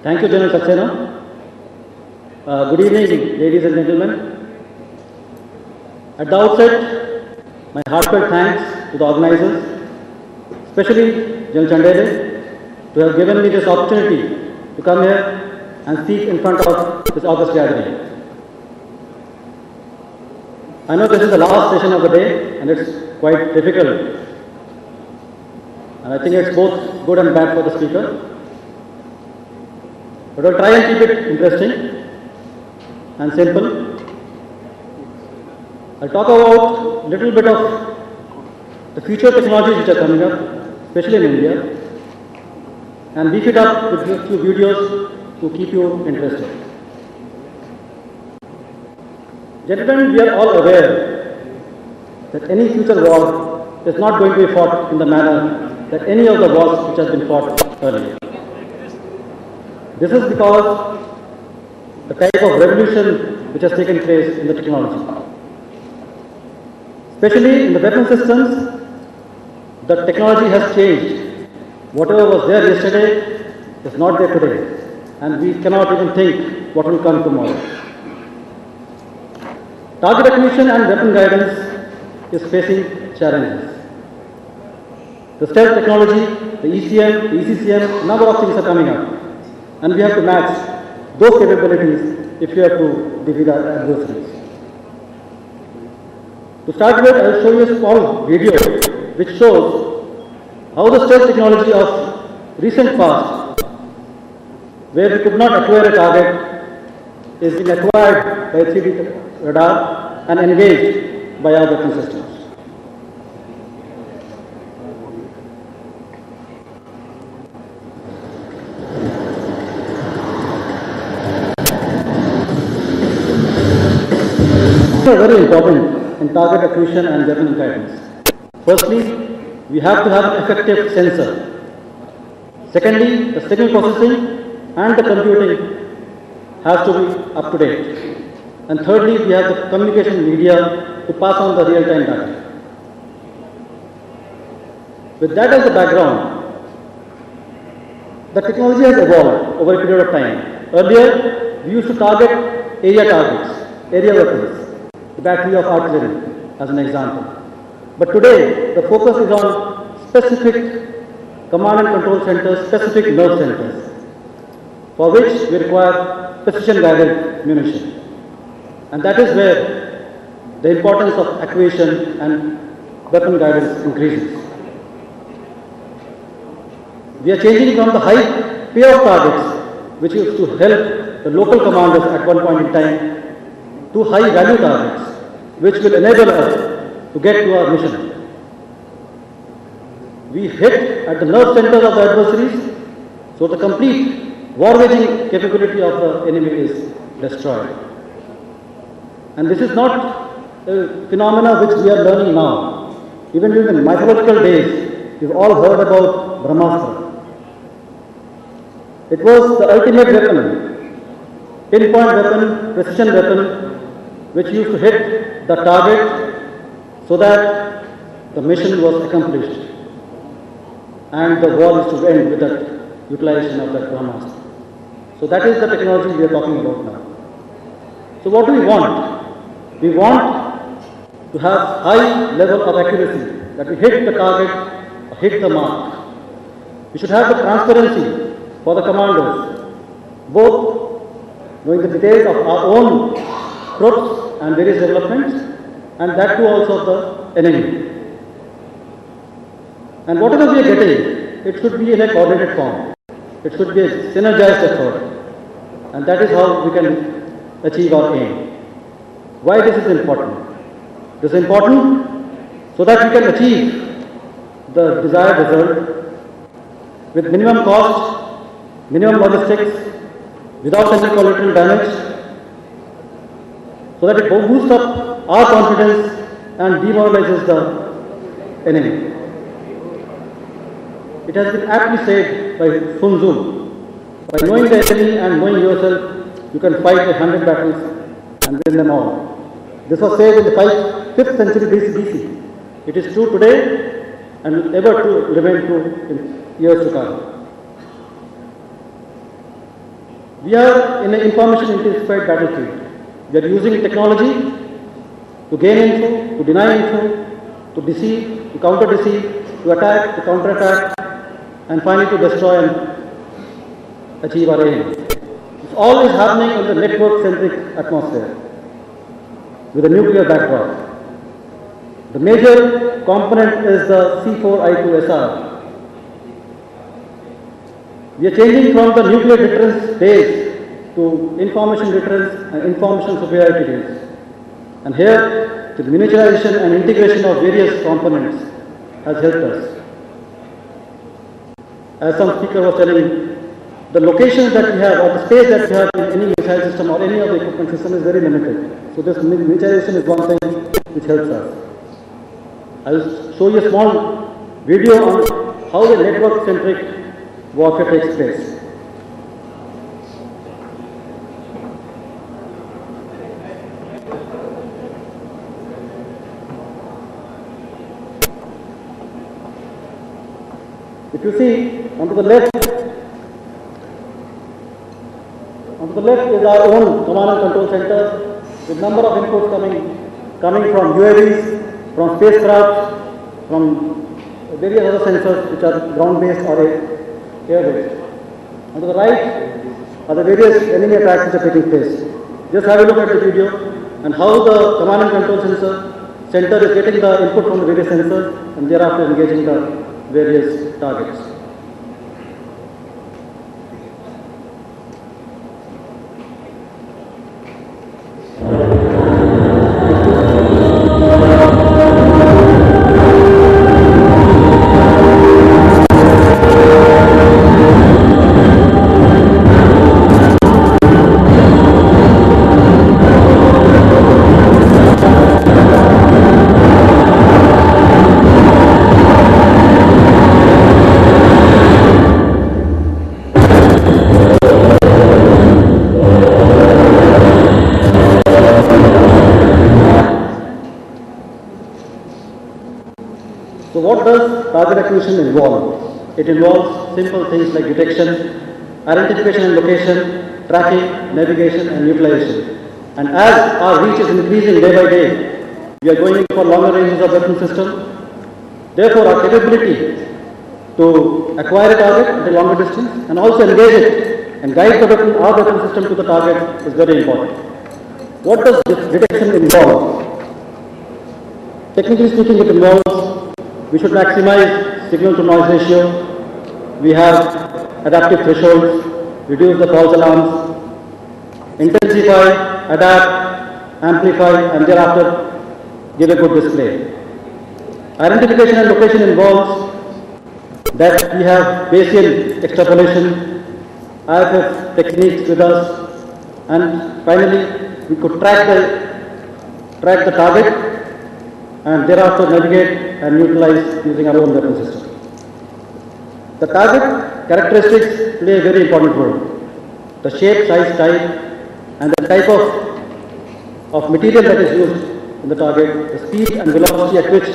Thank you, General Saxena. Good evening, ladies and gentlemen. At the outset, my heartfelt thanks to the organizers, especially General Chandele, to have given me this opportunity to come here and speak in front of this August gathering. I know this is the last session of the day and it's quite difficult. And I think it's both good and bad for the speaker. But I'll try and keep it interesting and simple. I'll talk about a little bit of the future technologies which are coming up, especially in India, and beef it up with a few videos to keep you interested. Gentlemen, we are all aware that any future war is not going to be fought in the manner that any of the wars which has been fought earlier. This is because the type of revolution which has taken place in the technology. Especially in the weapon systems, the technology has changed. Whatever was there yesterday is not there today, and we cannot even think what will come tomorrow. Target acquisition and weapon guidance is facing challenges. The stealth technology, the ECM, the ECCM, a number of things are coming up. And we have to match those capabilities if you have to defeat our adversaries. To start with, I will show you a small video which shows how the stealth technology of recent past, where we could not acquire a target, is being acquired by 3D radar and engaged by our weapon systems. Are very important in target acquisition and weapon guidance. Firstly, we have to have an effective sensor. Secondly, the signal processing and the computing has to be up to date. And thirdly, we have the communication media to pass on the real-time data. With that as the background, the technology has evolved over a period of time. Earlier, we used to target area targets, area weapons. The battery of artillery, as an example. But today, the focus is on specific command and control centers, specific nerve centers, for which we require precision-guided munition. And that is where the importance of acquisition and weapon guidance increases. We are changing from the high payoff targets, which used to help the local commanders at one point in time, to high value targets, which will enable us to get to our mission. We hit at the nerve centers of the adversaries, so the complete war-waging capability of the enemy is destroyed. And this is not a phenomena which we are learning now. Even during the mythological days, we've all heard about Brahmastra. It was the ultimate weapon, pinpoint weapon, precision weapon, which used to hit the target so that the mission was accomplished and the war is to end with that utilization of that Brahmastra. So that is the technology we are talking about now. So what do we want? We want to have high level of accuracy, that we hit the target, hit the mark. We should have the transparency for the commanders, both knowing the details of our own troops and various developments, and that too also of the enemy. And whatever we are getting, it should be in a coordinated form. It should be a synergized effort. And that is how we can achieve our aim. Why this is important? This is important so that we can achieve the desired result with minimum cost, minimum logistics, without any collateral damage, so that it boosts up our confidence and demoralizes the enemy. It has been aptly said by Sun Tzu, by knowing the enemy and knowing yourself, you can fight 100 battles and win them all. This was said in the 5th century BC. It is true today and will ever remain true in years to come. We are in an information intensified battlefield. We are using technology to gain info, to deny info, to deceive, to counter deceive, to attack, to counter attack, and finally to destroy and achieve our aim. This all is happening in the network-centric atmosphere with a nuclear backdrop. The major component is the C4I2SR. We are changing from the nuclear deterrence days to information deterrence and information superiority days. And here, the miniaturization and integration of various components has helped us. As some speaker was telling, the locations that we have or the space that we have in any missile system or any of the equipment system is very limited. So this miniaturization is one thing which helps us. I will show you a small video on how the network-centric warfare takes place. If you see, onto the left is our own command and control center with number of inputs coming from UAVs, from spacecraft, from various other sensors which are ground-based or air-based. Onto the right are the various enemy attacks which are taking place. Just have a look at the video and how the command and control center is getting the input from the various sensors and thereafter engaging the various targets. So what does target acquisition involve? It involves simple things like detection, identification and location, tracking, navigation and utilization. And as our reach is increasing day by day, we are going for longer ranges of weapon system. Therefore, our capability to acquire a target at a longer distance and also engage it and guide our weapon system to the target is very important. What does detection involve? Technically speaking, it involves we should maximize signal to noise ratio. We have adaptive thresholds, reduce the false alarms, intensify, adapt, amplify, and thereafter give a good display. Identification and location involves that we have Bayesian extrapolation, IFF techniques with us, and finally we could track the target and thereafter navigate and utilize using our own weapon system. The target characteristics play a very important role. The shape, size, type, and the type of material that is used in the target, the speed and velocity at which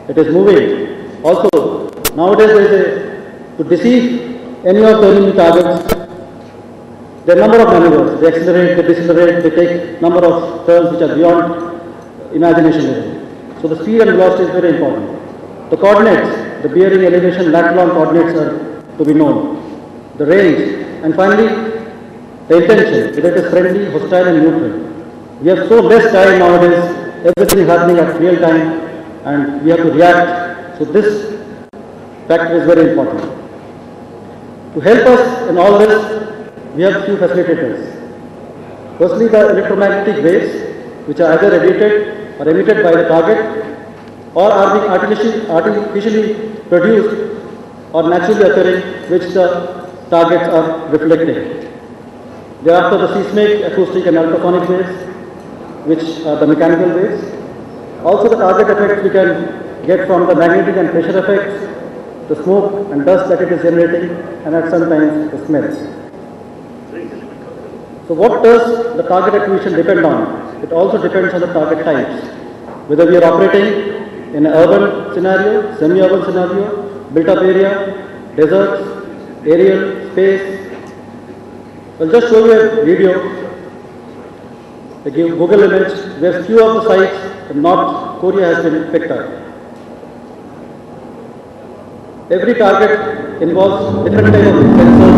it is moving. Also, nowadays to deceive any of the enemy targets, there are a number of maneuvers. They accelerate, they decelerate, they take number of turns which are beyond imagination level. So the speed and velocity is very important. The coordinates, the bearing, elevation, lat-long coordinates are to be known. The range, and finally the intention, whether it is friendly, hostile and neutral. We have so less time nowadays, everything is happening at real time and we have to react. So this factor is very important. To help us in all this, we have few facilitators. Firstly, the electromagnetic waves, which are either radiated or emitted by the target or are being artificially produced or naturally occurring, which the targets are reflecting. Thereafter, the seismic, acoustic and ultrasonic waves, which are the mechanical waves. Also the target effects we can get from the magnetic and pressure effects, the smoke and dust that it is generating, and at some times the smells. So what does the target acquisition depend on? It also depends on the target types. Whether we are operating in an urban scenario, semi-urban scenario, built-up area, deserts, aerial, space, I'll just show you a video, a Google image, where few of the sites in North Korea has been picked up. Every target involves different type of sensors.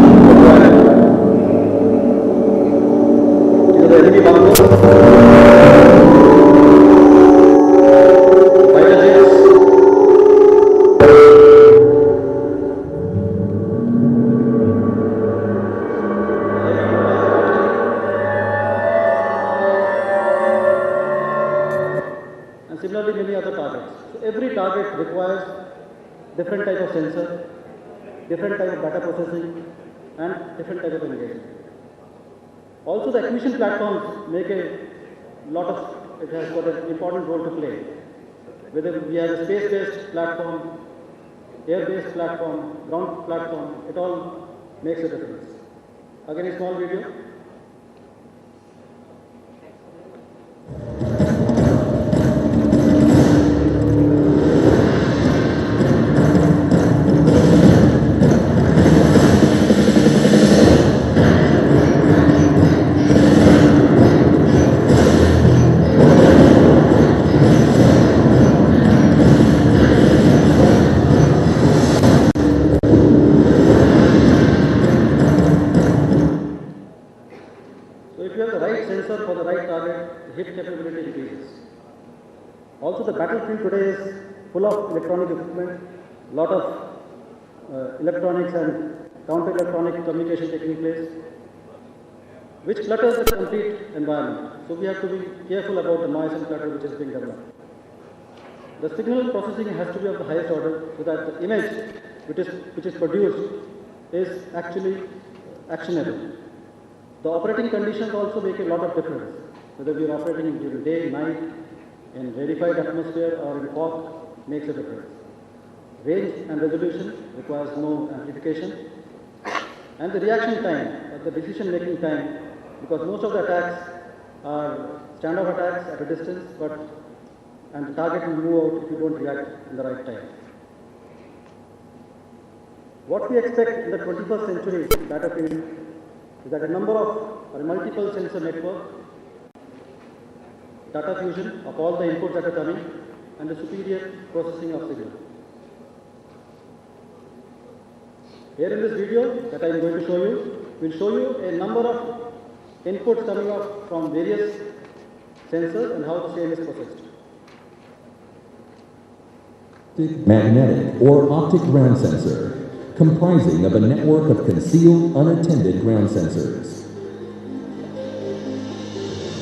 These are the enemy bunkers, fighter jets. And similarly many other targets. So every target requires different type of sensor, different type of data processing, and different type of engagement. Also, the acquisition platforms make a lot of, it has got an important role to play. Whether we have a space-based platform, air-based platform, ground platform, it all makes a difference. Again, a small video. So if you have the right sensor for the right target, the hit capability increases. Also, the battlefield today is full of electronic equipment, lot of electronics and counter-electronic communication taking place, which clutters the complete environment. So we have to be careful about the noise and clutter which is being developed. The signal processing has to be of the highest order so that the image which is produced is actually actionable. The operating conditions also make a lot of difference, whether we are operating during day, night, in rarefied atmosphere or in fog makes a difference. Range and resolution requires no amplification. And the reaction time, the decision making time, because most of the attacks are standoff attacks at a distance, and the target will move out if you don't react in the right time. What we expect in the 21st century battlefield is that a number of or multiple sensor network, data fusion of all the inputs that are coming, and the superior processing of signal. Here in this video that I am going to show you, will show you a number of inputs coming up from various sensors and how the same is processed. Magnetic or optic ground sensor, comprising of a network of concealed, unattended ground sensors.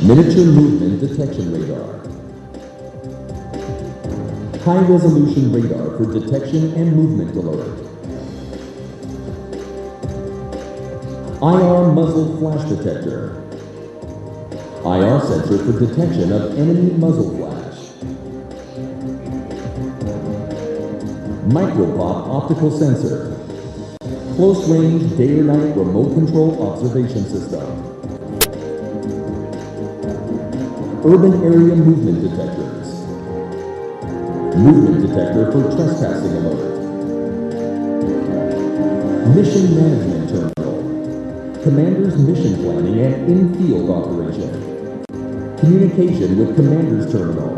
Miniature movement detection radar. High-resolution radar for detection and movement alert. IR muzzle flash detector. IR sensor for detection of enemy muzzle flash. Micropop optical sensor. Close range day or night remote control observation system. Urban area movement detectors. Movement detector for trespassing alert. Mission management terminal. Commander's mission planning and in-field operation. Communication with Commander's terminal.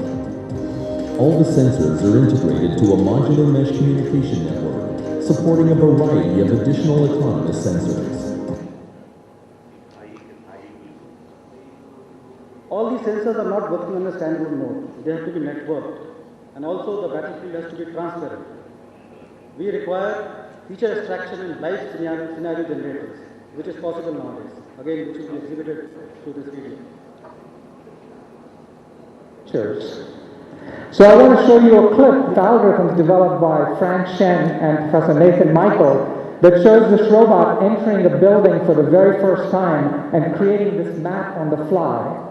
All the sensors are integrated to a modular mesh communication network, supporting a variety of additional autonomous sensors. All these sensors are not working on a standalone mode. They have to be networked. And also the battlefield has to be transparent. We require feature extraction and live scenario generators, which is possible nowadays. Again, which will be exhibited through this video. Cheers. So I want to show you a clip with algorithms developed by Frank Shen and Professor Nathan Michael that shows this robot entering a building for the very first time and creating this map on the fly.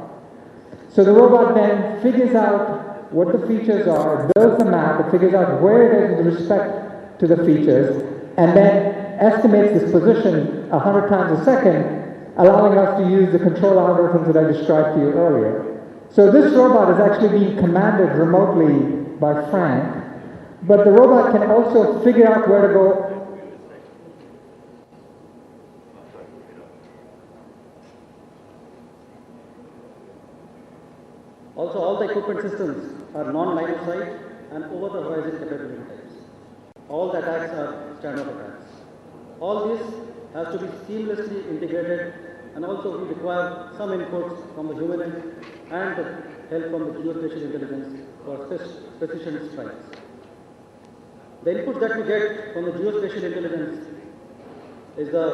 So the robot then figures out what the features are, builds the map, it figures out where it is with respect to the features, and then estimates this position 100 times a second, allowing us to use the control algorithms that I described to you earlier. So this robot is actually being commanded remotely by Frank, but the robot can also figure out where to go. equipment systems are non-line of sight and over-the-horizon capability types. All the attacks are stand-up attacks. All this has to be seamlessly integrated, and also we require some inputs from the human end and the help from the geospatial intelligence for precision strikes. The inputs that we get from the geospatial intelligence is the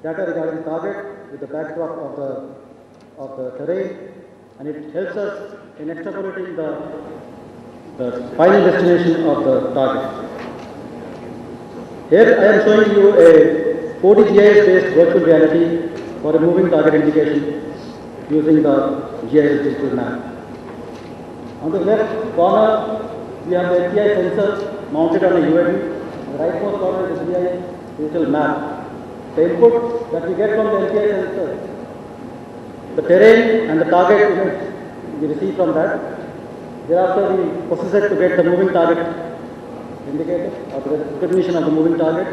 data regarding the target with the backdrop of the terrain, and it helps us in extrapolating the final destination of the target. Here I am showing you a 4D GIS-based virtual reality for a moving target indication using the GIS digital map. On the left corner, we have the LTI sensor mounted on a UAV. The rightmost corner is the GIS digital map. The input that we get from the LTI sensor, the terrain and the target image we receive from that. Thereafter, we process it to get the moving target indicator or the recognition of the moving target.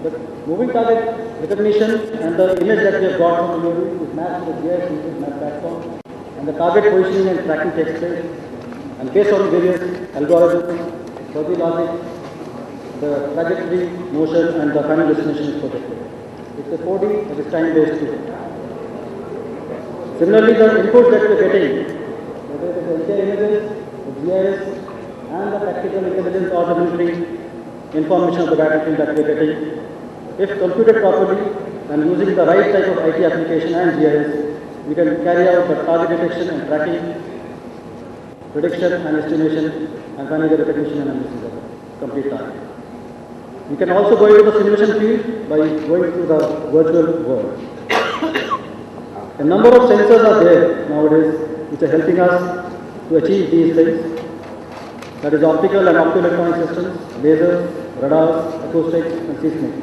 The moving target recognition and the image that we have got from the UAV is matched to the GIS digital map platform, and the target positioning and tracking takes place. And based on various algorithms, fuzzy logic, the trajectory, motion, and the final destination is projected. It's a 4D, it is time-based too. Similarly, the inputs that we are getting, whether it is LTI images, the GIS, and the tactical intelligence or the military information of the battlefield that we are getting, if computed properly and using the right type of IT application and GIS, we can carry out the target detection and tracking, prediction and estimation, and finally the recognition and analysis of the complete target. We can also go into the simulation field by going through the virtual world. A number of sensors are there nowadays which are helping us to achieve these things. That is optical and optoelectronic systems, lasers, radars, acoustics, and seismic.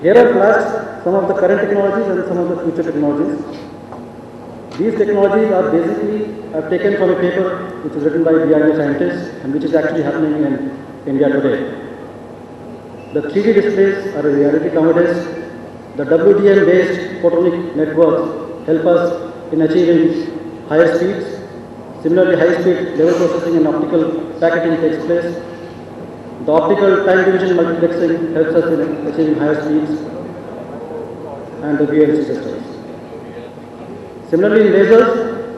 Here are flashed some of the current technologies and some of the future technologies. These technologies are basically taken from a paper which is written by DRDO scientists and which is actually happening in India today. The 3D displays are a reality nowadays. The WDM-based photonic networks help us in achieving higher speeds. Similarly, high-speed level processing and optical packaging takes place. The optical time division multiplexing helps us in achieving higher speeds, and the VLC systems. Similarly, in lasers,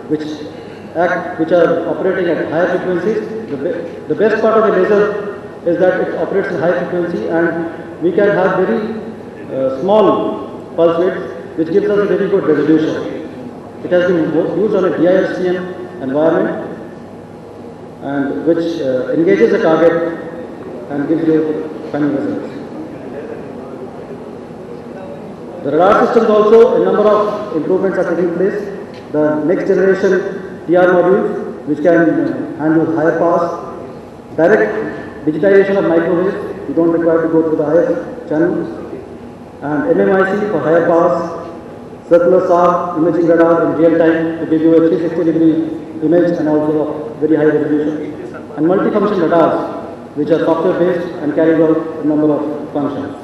which are operating at higher frequencies, the best part of a laser is that it operates at high frequency, and we can have very small pulse widths, which gives us a very good resolution. It has been used on a DISTM environment, and which engages the target and gives you final results. The radar systems also, a number of improvements are taking place. The next generation TR modules, which can handle higher pass, direct digitization of microwaves, you don't require to go through the higher channels, and MMIC for higher pass, circular SAR imaging radar in real time to give you a 360-degree image and also very high resolution, and multifunction radars, which are software-based and carry out a number of functions.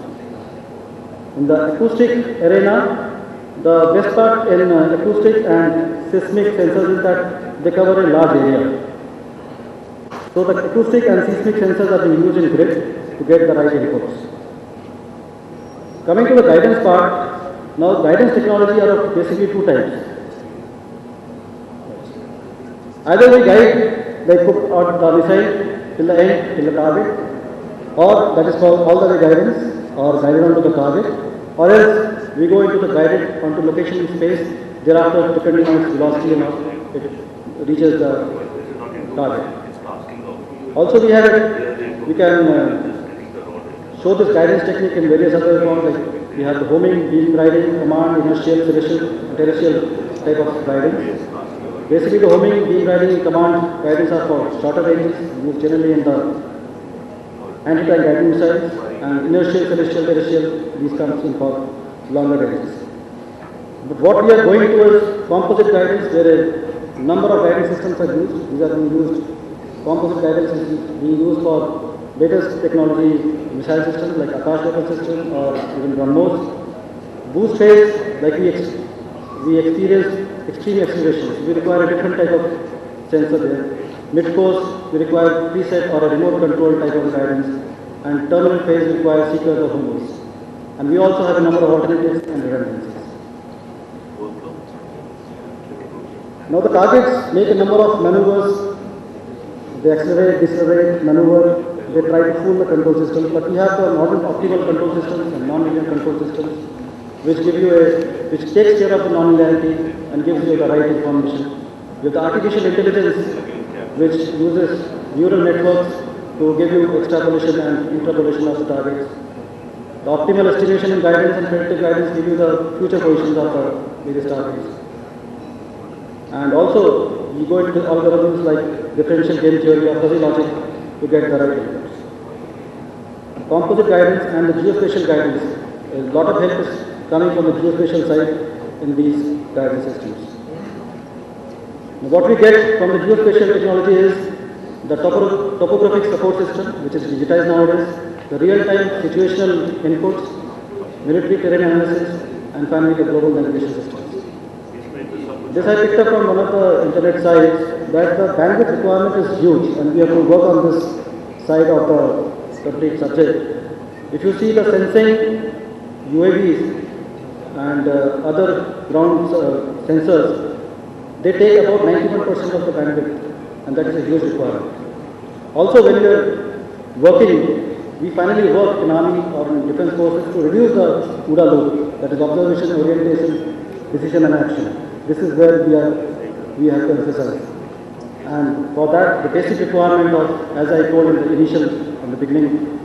In the acoustic arena, the best part in acoustic and seismic sensors is that they cover a large area. So the acoustic and seismic sensors are being used in grid to get the right inputs. Coming to the guidance part, now guidance technology are of basically two types. Either we guide the missile till the end, till the target, or that is called all-the-way guidance, or guided onto the target, or else we go into the guided onto location in space, thereafter depending on its velocity and all, it reaches the target. Also we can show this guidance technique in various other forms, like we have the homing, beam guiding, command, inertial, terrestrial type of guiding. Basically, the homing, beam guiding, and command guidance are for shorter ranges, used generally in the anti-tank guiding missiles, and inertial, terrestrial, these comes in for longer ranges. But what we are going towards composite guidance, where a number of guidance systems are used. These are being used. Composite guidance is being used for latest technology missile systems like Akash weapon system or even BrahMos. boost phase, like we experience extreme accelerations. We require a different type of sensor there. Mid course, we require preset or a remote control type of guidance. And terminal phase requires sequence of moves. And we also have a number of alternatives and redundancies. Now the targets make a number of maneuvers. They accelerate, decelerate, maneuver. They try to fool the control systems. But we have the modern optimal control systems and non-linear control systems, which which takes care of the non-linearity and gives you the right information. You have the artificial intelligence, which uses neural networks to give you extrapolation and interpolation of the targets. The optimal estimation and guidance and predictive guidance give you the future positions of the various targets. And also, you go into algorithms like differential game theory or fuzzy logic to get the right answers. Composite guidance and the geospatial guidance, a lot of help is coming from the geospatial side in these guidance systems. Now, what we get from the geospatial technology is the topographic support system, which is digitized nowadays, the real-time situational inputs, military terrain analysis, and finally the global navigation systems. This I picked up from one of the internet sites that the bandwidth requirement is huge and we have to work on this side of the complete subject. If you see the sensing UAVs and other ground sensors, they take about 91% of the bandwidth, and that is a huge requirement. Also, when we are working, we finally work in Army or in defense forces to reduce the OODA loop, that is observation, orientation, decision and action. This is where we have to emphasize. And for that, the basic requirement of, as I told in the initial, in the beginning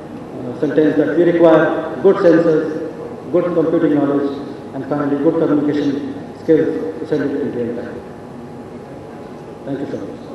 sentence, that we require good sensors, good computing knowledge, and finally good communication skills to send it in real time. Thank you so much.